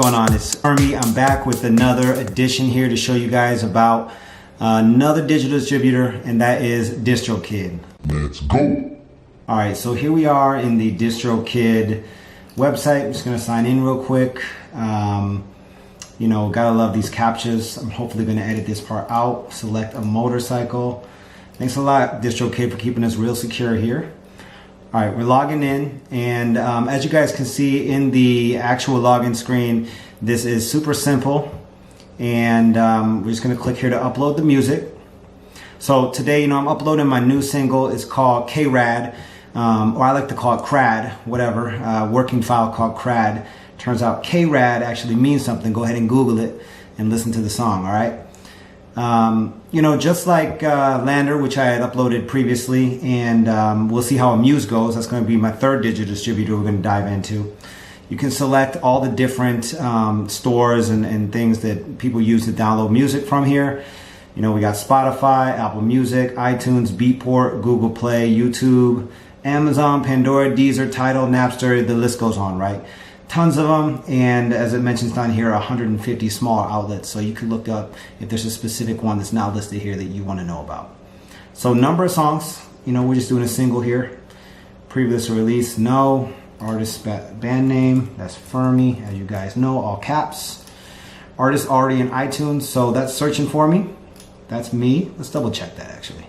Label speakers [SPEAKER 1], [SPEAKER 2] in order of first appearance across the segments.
[SPEAKER 1] going on? It's FERMI. I'm back with another edition here to show you guys about another digital distributor, and that is Distrokid.
[SPEAKER 2] Let's go.
[SPEAKER 1] All right, so here we are in the Distrokid website. I'm just gonna sign in real quick. You know, gotta love these captchas. I'm hopefully gonna edit this part out. Select a motorcycle. Thanks a lot, Distrokid, for keeping us real secure here. All right, we're logging in, and as you guys can see in the actual login screen, this is super simple, and we're just gonna click here to upload the music. So today, you know, I'm uploading my new single. It's called KRAD, or I like to call it CRAD, whatever, working file called CRAD. Turns out KRAD actually means something. Go ahead and Google it and listen to the song, all right? You know, just like LANDR, which I had uploaded previously, and we'll see how AMUSE goes. That's going to be my third digital distributor we're going to dive into. You can select all the different stores and things that people use to download music from here. You know, we got Spotify, Apple Music, iTunes, Beatport, Google Play, YouTube, Amazon, Pandora, Deezer, Tidal, Napster, the list goes on, right? Tons of them, and as it mentions down here, 150 smaller outlets, so you can look up if there's a specific one that's not listed here that you want to know about. So number of songs, you know, we're just doing a single here. Previous release, no. Artist band name, that's FERMI, as you guys know, all caps. Artist already in iTunes, so that's searching for me. That's me. Let's double check that actually.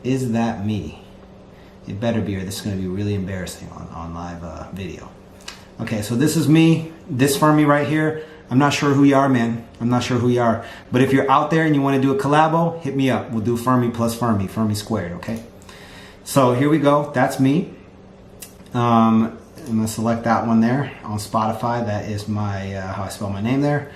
[SPEAKER 1] Is that me? It better be, or this is going to be really embarrassing on live video. Okay, so this is me, this FERMI right here. I'm not sure who you are, man. I'm not sure who you are. But if you're out there and you want to do a collabo, hit me up. We'll do FERMI plus FERMI, FERMI squared, okay? So here we go. That's me. I'm going to select that one there on Spotify. That is my how I spell my name there.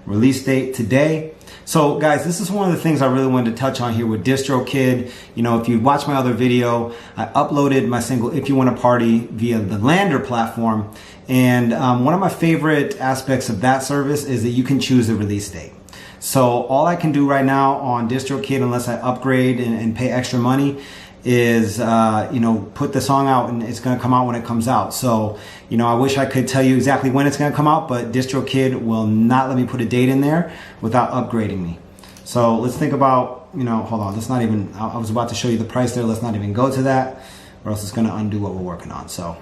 [SPEAKER 1] Release date today. So guys, this is one of the things I really wanted to touch on here with Distrokid. You know, if you watch my other video, I uploaded my single If You Want to Party via the LANDR platform. And one of my favorite aspects of that service is that you can choose the release date. So all I can do right now on Distrokid, unless I upgrade and pay extra money, is you know, put the song out, and it's going to come out when it comes out. So, you know, I wish I could tell you exactly when it's going to come out, but Distrokid will not let me put a date in there without upgrading me. So let's think about, you know, hold on, let's not even, I was about to show you the price there. Let's not even go to that, or else it's going to undo what we're working on. So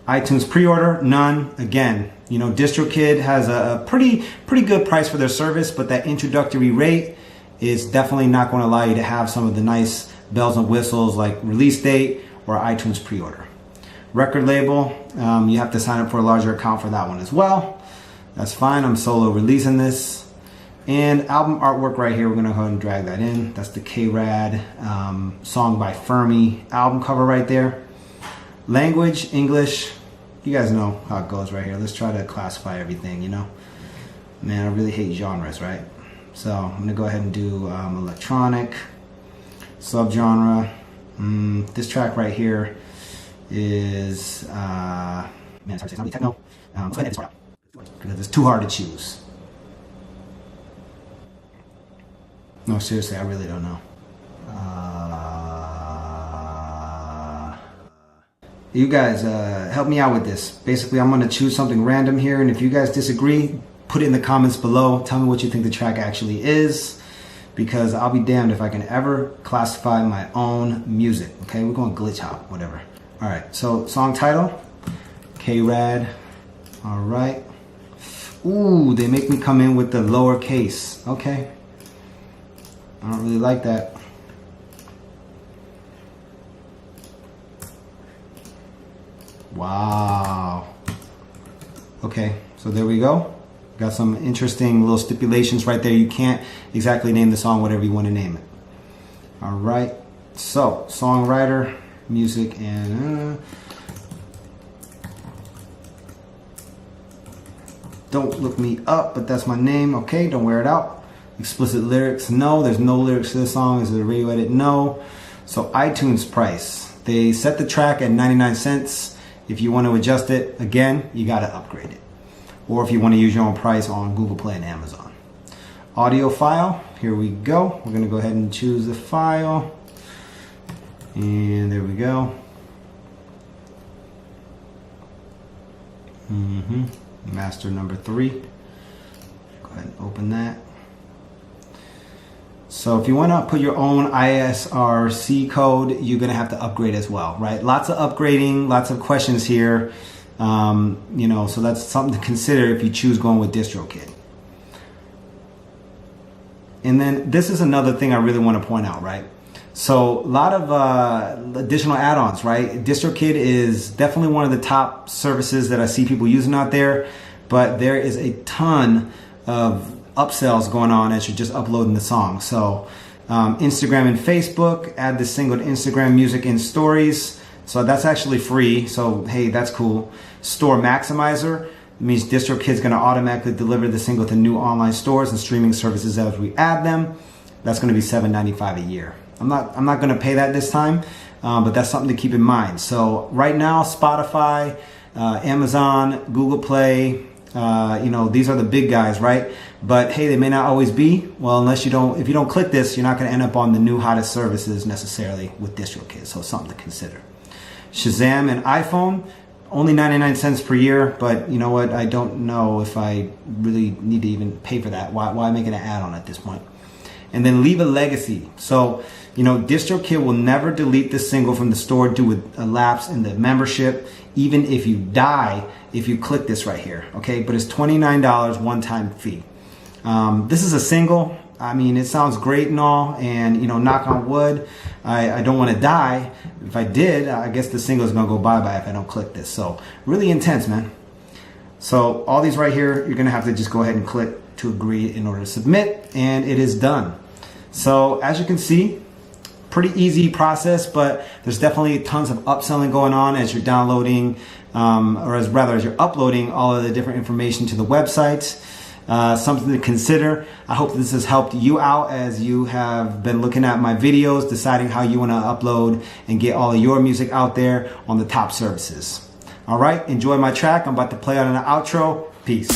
[SPEAKER 1] iTunes pre-order, none. Again, you know, Distrokid has a pretty good price for their service, but that introductory rate is definitely not going to allow you to have some of the nice bells and whistles like release date or iTunes pre-order. Record label, you have to sign up for a larger account for that one as well. That's fine. I'm solo releasing this. And album artwork right here, we're going to go ahead and drag that in. That's the KRAD song by FERMI album cover right there. Language, English. You guys know how it goes right here. Let's try to classify everything, you know. Man, I really hate genres, right? So I'm going to go ahead and do electronic. Subgenre. This track right here is man, it's hard to say. It's not really techno. Let's go ahead and edit this part out because it's too hard to choose. No, seriously, I really don't know. You guys help me out with this. Basically, I'm going to choose something random here, and if you guys disagree, put it in the comments below. Tell me what you think the track actually is, because I'll be damned if I can ever classify my own music. Okay, we're going glitch hop, whatever. All right, so song title, KRAD. All right. Ooh, they make me come in with the lowercase. Okay. I don't really like that. Wow. Okay, so there we go. Got some interesting little stipulations right there. You can't exactly name the song whatever you want to name it. All right. So, songwriter, music, and don't look me up, but that's my name. Okay, don't wear it out. Explicit lyrics, no. There's no lyrics to the song. Is it a radio edit? No. So, iTunes price. They set the track at 99 cents. If you want to adjust it, again, you got to upgrade it. Or if you want to use your own price on Google Play and Amazon. Audio file, here we go. We're going to go ahead and choose the file. And there we go. Master number 3. ahead and open that. So if you want to put your own ISRC code, you're going to have to upgrade as well, right? Lots of upgrading, lots of questions here. You know, so that's something to consider if you choose going with Distrokid. And then this is another thing I really want to point out, right? So a lot of additional add-ons, right? Distrokid is definitely one of the top services that I see people using out there, but there is a ton of upsells going on as you're just uploading the song. So Instagram and Facebook, add this single to Instagram Music in Stories. So that's actually free. So hey, that's cool. Store Maximizer means Distrokid's going to automatically deliver the single to new online stores and streaming services as we add them. That's going to be $7.95 a year. I'm not going to pay that this time, but that's something to keep in mind. So right now, Spotify, Amazon, Google Play, you know, these are the big guys, right? But hey, they may not always be. Well, if you don't click this, you're not going to end up on the new hottest services necessarily with Distrokid. So something to consider. Shazam and iPhone, only 99 cents per year. But you know what? I don't know if I really need to even pay for that. Why make an add-on at this point? And then leave a legacy. So, you know, Distrokid will never delete the single from the store due to a lapse in the membership, even if you die, if you click this right here, okay? But it's $29 one-time fee. This is a single. I mean, it sounds great and all, and, you know, knock on wood, I don't want to die. If I did, I guess the single is going to go bye-bye if I don't click this. So, really intense, man. So, all these right here, you're going to have to just go ahead and click to agree in order to submit, and it is done. So as you can see, pretty easy process, but there's definitely tons of upselling going on as you're downloading, as you're uploading all of the different information to the website. Something to consider. I hope this has helped you out as you have been looking at my videos, deciding how you want to upload and get all of your music out there on the top services. All right, enjoy my track. I'm about to play out an outro. Peace.